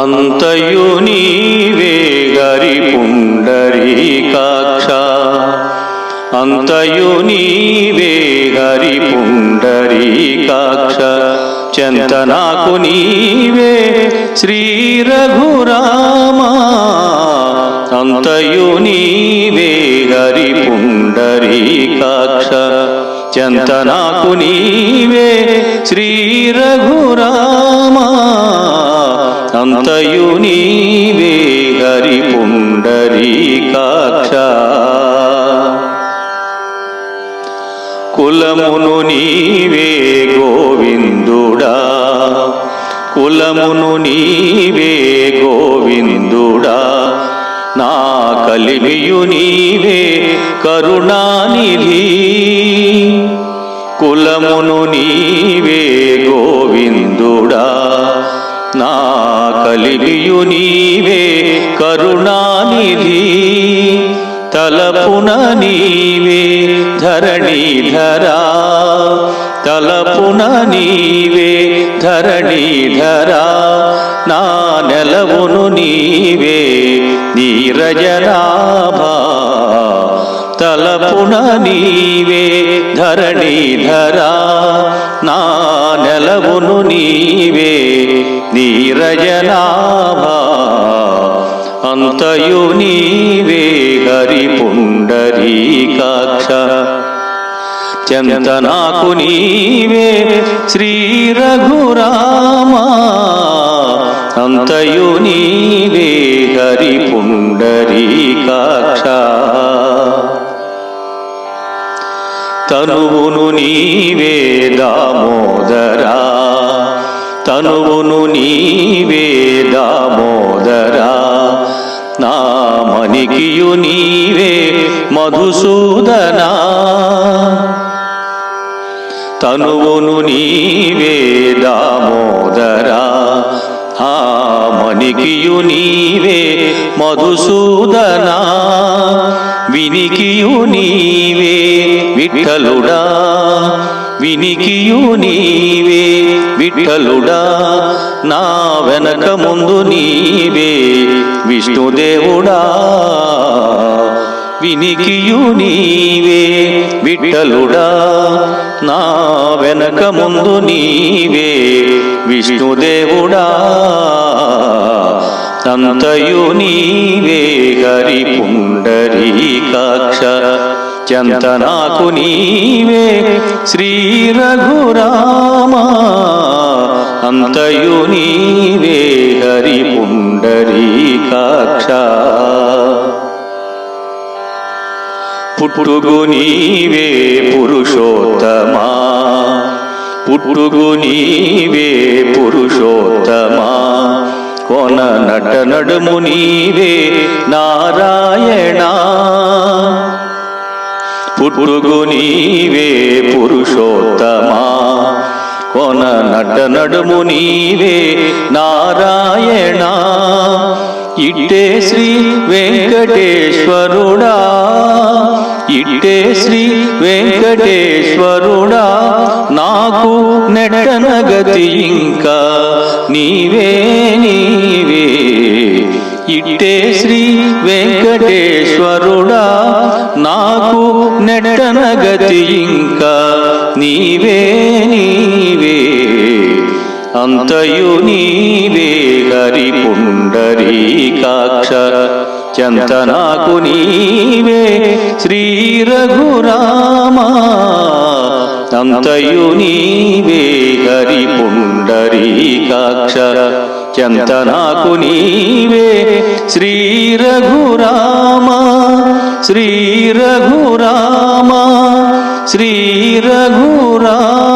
అంతయు నీవే హరి పుండరీకాక్ష అంతయు నీవే హరి పుండరీకాక్ష చెంత నాకు నీవే శ్రీ రఘురామా అంతయు నీవే హరి పుండరీకాక్ష చెంత నాకు నీవే శ్రీ రఘురామా అంతయు నీవే హరి పుండరీకాక్ష కులమును నీవే గోవిందుడా కులమును నీవే గోవిందుడా నా కలిమియు నీవే కరుణానిధి కులమును నీవే గోవిందుడా నా కలిమియు నీవే కరుణానిధి తలపున నీవే ధరణీధరా తలపున నీవే ధరణీధరా నా నెలవును నీవే నీరజనాభా తలపున నీవే ధరణీధరా నా నెలవును నీవే నీరజనాభా అంతయు నీవే హరి పుండరీకాక్ష చెంత నాకు నీవే శ్రీ రఘురామా అంతయు నీవే హరి పుండరీకాక్ష తనువును నీవే దామోదరా తనువును నీవే దామోదరా నా మణికియు నీవే మధుసూదనా తనువును నీవే దామోదరా ఆ మణికియు నీవే మధుసూదనా వినికియు నీవే విఠలుడా వినికియు నీవే విఠలుడా నా వెనక ముందు నీవే విష్ణుదేవుడా వినికియు నీవే విఠలుడా నా వెనక ముందు నీవే విష్ణుదేవుడా అంతయు నీవే హరి పుండరీకాక్ష చెంత నాకు నీవే శ్రీ రఘురామా అంతయు నీవే హరి పుండరీకాక్ష పుట్టుగు నీవే పురుషోత్తమా పుట్టుగు నీవే పురుషోత్తమా కోన నట నడుము నీవే నారాయణ పుట్టుగు నీవే పురుషోత్తమా కోన నట నడుము నీవే నారాయణ ఇట్టే శ్రీ వెంకటేశ్వరుడా ఇట్టే శ్రీ వెంకటేశ్వరుడా నాకు నెట్టన గతి ఇంకా నీవే నీవే ఇట్టే శ్రీ వెంకటేశ్వరుడా నాకు నెట్టన గతి ఇంకా నీవే నీవే అంతయు నీవే హరి పుండరీకాక్ష చెంత నాకు నీవే శ్రీ రఘురామా అంతయు నీవే హరి పుండరీకాక్ష చెంత నాకు నీవే శ్రీ రఘురామా శ్రీ రఘురామా శ్రీ రఘురామా.